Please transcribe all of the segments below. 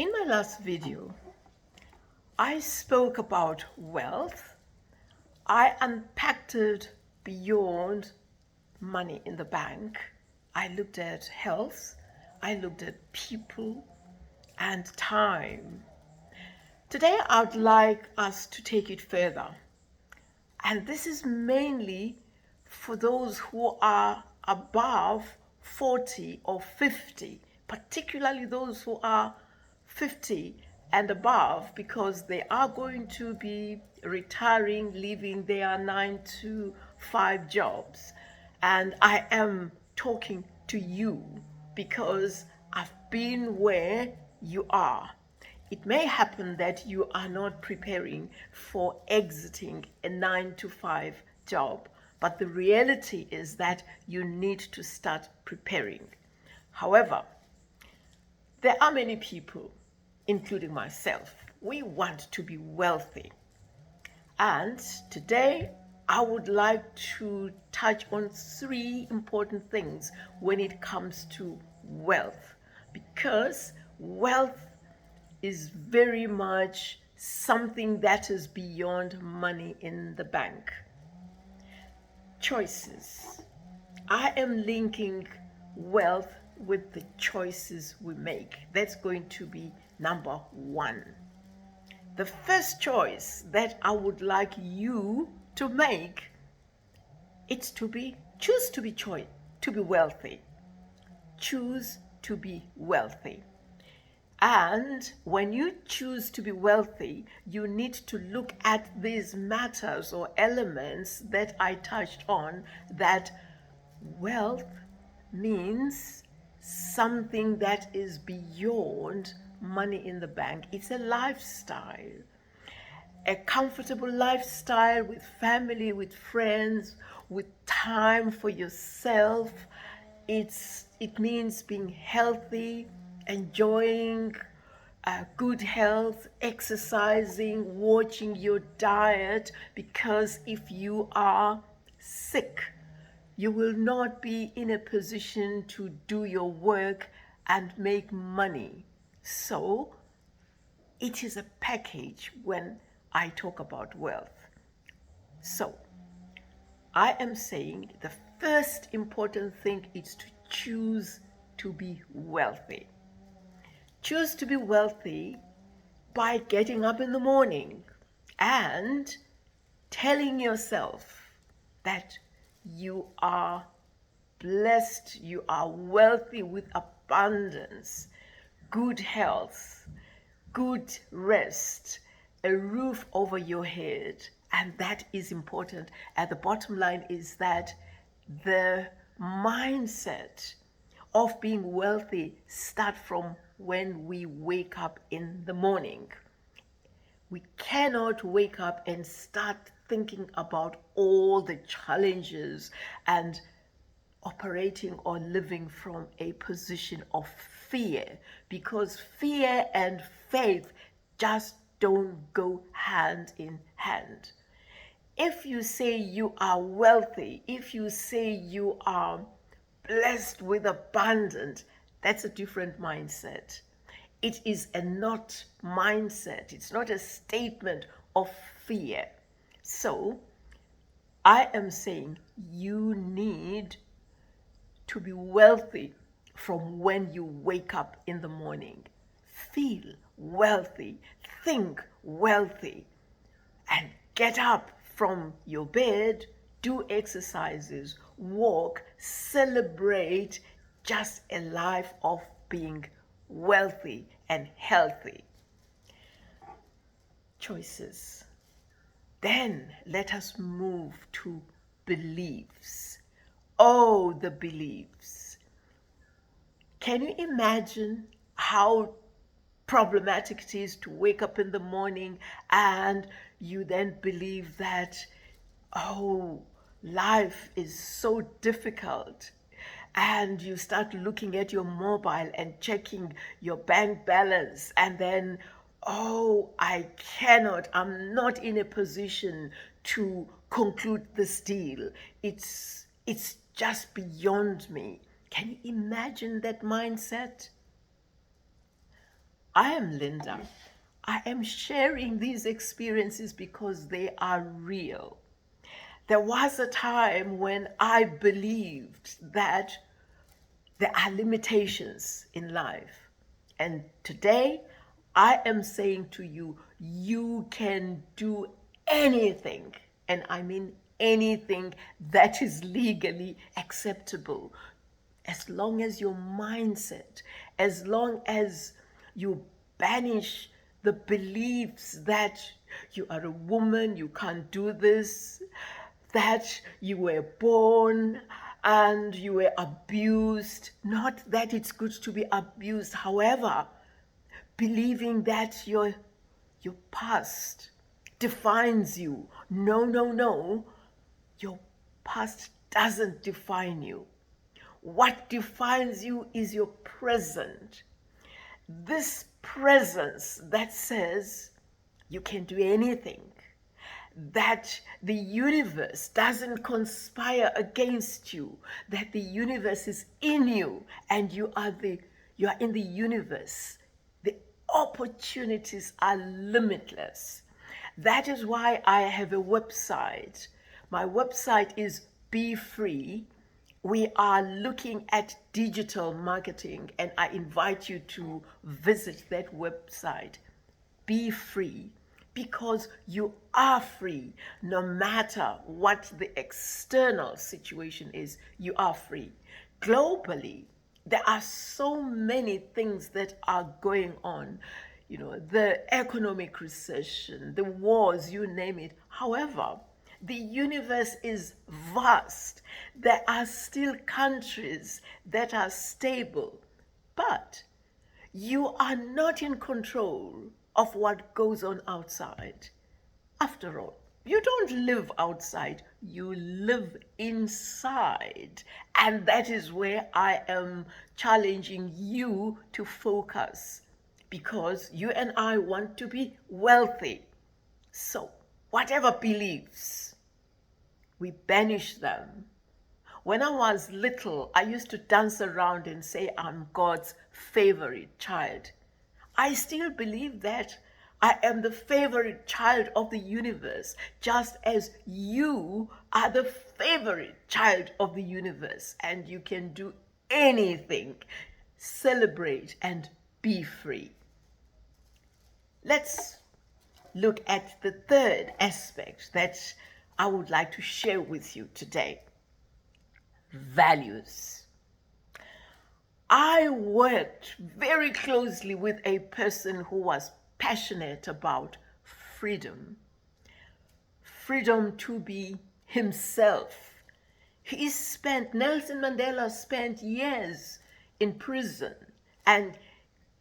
In my last video, I spoke about wealth. I unpacked it beyond money in the bank. I looked at health. I looked at people and time. Today, I'd like us to take it further. And this is mainly for those who are above 40 or 50, particularly those who are 50 and above, because they are going to be retiring, leaving their 9 to 5 jobs. And I am talking to you because I've been where you are. It may happen that you are not preparing for exiting a 9 to 5 job, but the reality is that you need to start preparing. However, there are many people, including myself, we want to be wealthy. And today, I would like to touch on 3 important things when it comes to wealth, because wealth is very much something that is beyond money in the bank. Choices. I am linking wealth with the choices we make. That's going to be number 1. The first choice that I would like you to make, it's to choose to be wealthy. Choose to be wealthy. And when you choose to be wealthy, you need to look at these matters or elements that I touched on, that wealth means something that is beyond money in the bank. It's a lifestyle, a comfortable lifestyle with family, with friends, with time for yourself. It means being healthy, enjoying good health, exercising, watching your diet, because if you are sick, you will not be in a position to do your work and make money. So it is a package when I talk about wealth. So I am saying the first important thing is to choose to be wealthy. Choose to be wealthy by getting up in the morning and telling yourself that you are blessed, you are wealthy with abundance, good health, good rest, a roof over your head. And that is important. And the bottom line is that the mindset of being wealthy starts from when we wake up in the morning. We cannot wake up and start thinking about all the challenges and operating or living from a position of fear, because fear and faith just don't go hand in hand. If you say you are wealthy, if you say you are blessed with abundance, that's a different mindset. It is a not mindset. It's not a statement of fear. So I am saying you need to be wealthy from when you wake up in the morning. Feel wealthy, think wealthy, and get up from your bed, do exercises, walk, celebrate just a life of being wealthy and healthy. Choices. Then let us move to beliefs. Oh, the beliefs. Can you imagine how problematic it is to wake up in the morning and you then believe that, oh, life is so difficult, and you start looking at your mobile and checking your bank balance, and then, oh, I'm not in a position to conclude this deal. It's just beyond me. Can you imagine that mindset? I am Linda. I am sharing these experiences because they are real. There was a time when I believed that there are limitations in life. And today, I am saying to you, you can do anything, and I mean anything that is legally acceptable, as long as your mindset, as long as you banish the beliefs that you are a woman, you can't do this, that you were born and you were abused. Not that it's good to be abused, however, believing that your past defines you. No, no, no. Your past doesn't define you. What defines you is your present. This presence that says you can do anything, that the universe doesn't conspire against you, that the universe is in you and you are in the universe. The opportunities are limitless. That is why I have a website. My website is Be Free. We are looking at digital marketing, and I invite you to visit that website. Be free, because you are free. No matter what the external situation is, you are free. Globally, there are so many things that are going on. You know, the economic recession, the wars, you name it. However, the universe is vast. There are still countries that are stable, but you are not in control of what goes on outside. After all, you don't live outside, you live inside. And that is where I am challenging you to focus, because you and I want to be wealthy. So, whatever beliefs, we banish them. When I was little, I used to dance around and say I'm God's favorite child. I still believe that I am the favorite child of the universe, just as you are the favorite child of the universe, and you can do anything. Celebrate and be free. Let's look at the third aspect that I would like to share with you today. Values. I worked very closely with a person who was passionate about freedom. Freedom to be himself. Nelson Mandela spent years in prison, and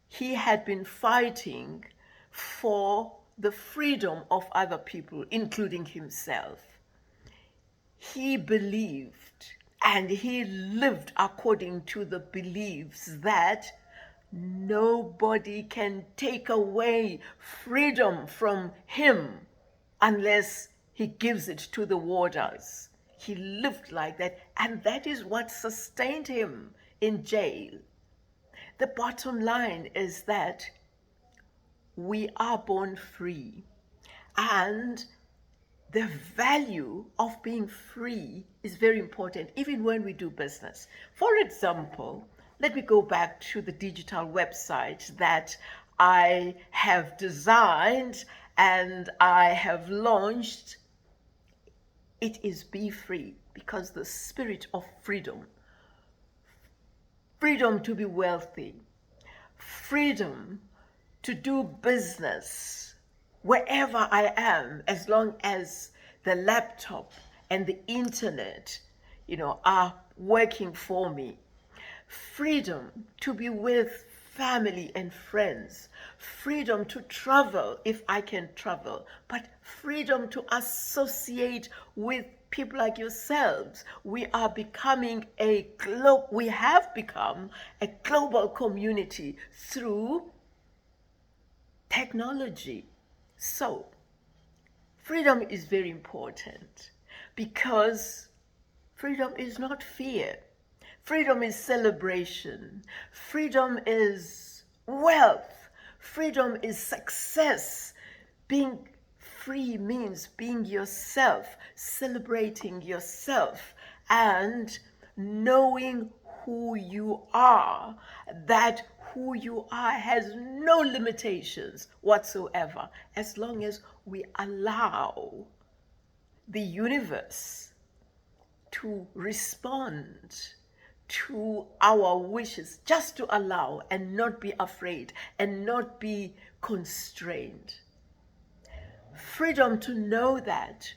he had been fighting for the freedom of other people, including himself. He believed and he lived according to the beliefs that nobody can take away freedom from him unless he gives it to the warders. He lived like that, and that is what sustained him in jail. The bottom line is that we are born free, and the value of being free is very important, even when we do business. For example, let me go back to the digital website that I have designed and I have launched. It is Be Free, because the spirit of freedom, freedom to be wealthy, freedom to do business wherever I am, as long as the laptop and the internet, are working for me. Freedom to be with family and friends. Freedom to travel if I can travel, but freedom to associate with people like yourselves. We have become a global community through technology. So, freedom is very important, because freedom is not fear. Freedom is celebration. Freedom is wealth. Freedom is success. Being free means being yourself, celebrating yourself, and knowing who you are, that who you are has no limitations whatsoever, as long as we allow the universe to respond to our wishes, just to allow and not be afraid and not be constrained. Freedom to know that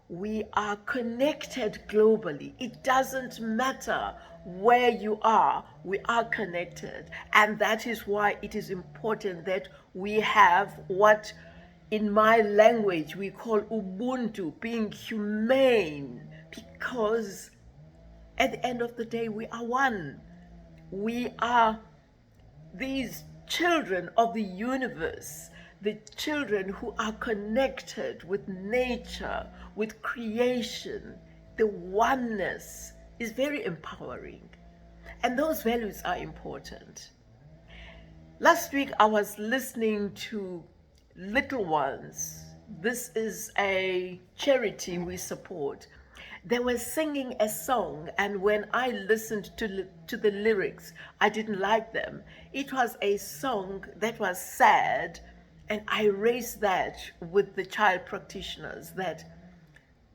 we are connected globally. It doesn't matter where you are, we are connected. And that is why it is important that we have what in my language we call Ubuntu, being humane, because at the end of the day, we are one. We are these children of the universe, the children who are connected with nature, with creation. The oneness is very empowering. And those values are important. Last week, I was listening to Little Ones. This is a charity we support. They were singing a song, and when I listened to the lyrics, I didn't like them. It was a song that was sad, and I raised that with the child practitioners, that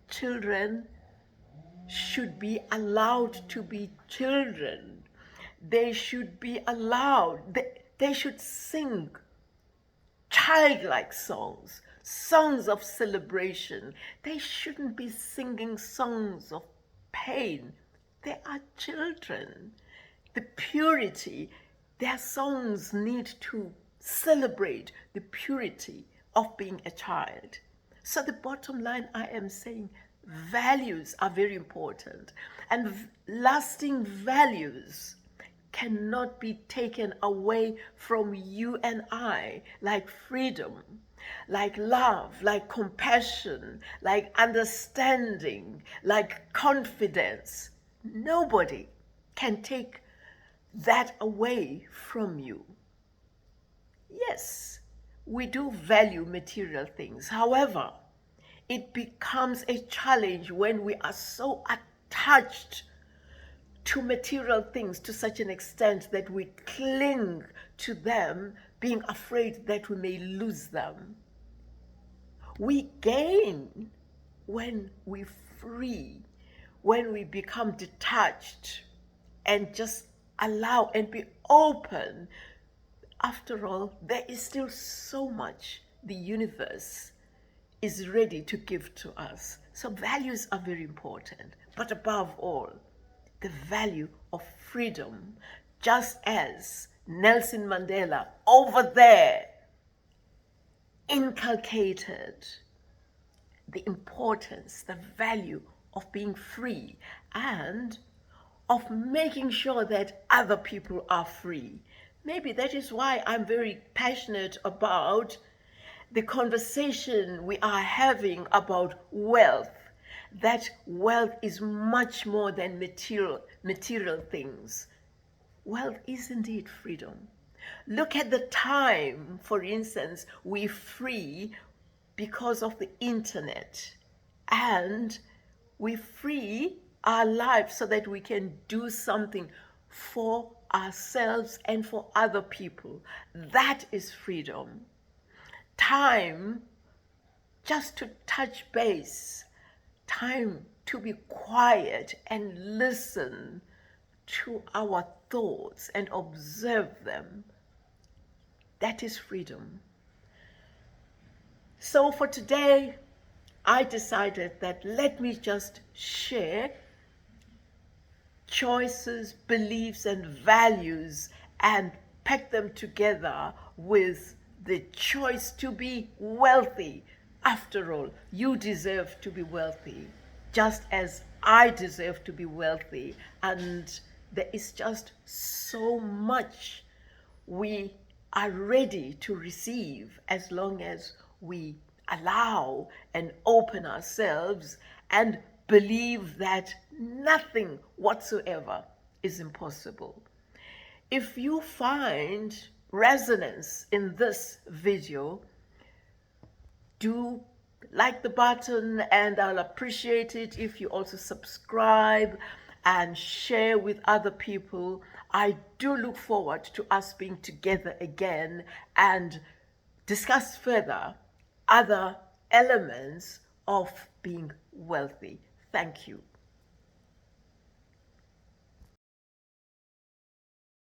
children should be allowed to be children. They should be allowed, they should sing childlike songs, songs of celebration. They shouldn't be singing songs of pain. They are children. The purity, their songs need to celebrate the purity of being a child. So the bottom line, I am saying, values are very important, and lasting values cannot be taken away from you and I, like freedom, like love, like compassion, like understanding, like confidence. Nobody can take that away from you. Yes, we do value material things. However, it becomes a challenge when we are so attached to material things to such an extent that we cling to them, being afraid that we may lose them. We gain when we free, when we become detached and just allow and be open. After all, there is still so much the universe is ready to give to us. So values are very important, but above all, the value of freedom, just as Nelson Mandela over there inculcated the importance, the value of being free and of making sure that other people are free. Maybe that is why I'm very passionate about the conversation we are having about wealth, that wealth is much more than material things. Wealth is indeed freedom. Look at the time, for instance, we free because of the internet, and we free our lives so that we can do something for ourselves and for other people. That is freedom. Time just to touch base, time to be quiet and listen to our thoughts and observe them. That is freedom. So for today, I decided that let me just share choices, beliefs, and values and pack them together with the choice to be wealthy. After all, you deserve to be wealthy, just as I deserve to be wealthy. And there is just so much we are ready to receive as long as we allow and open ourselves and believe that nothing whatsoever is impossible. If you find resonance in this video, do like the button, and I'll appreciate it if you also subscribe and share with other people. I do look forward to us being together again and discuss further other elements of being wealthy. Thank you.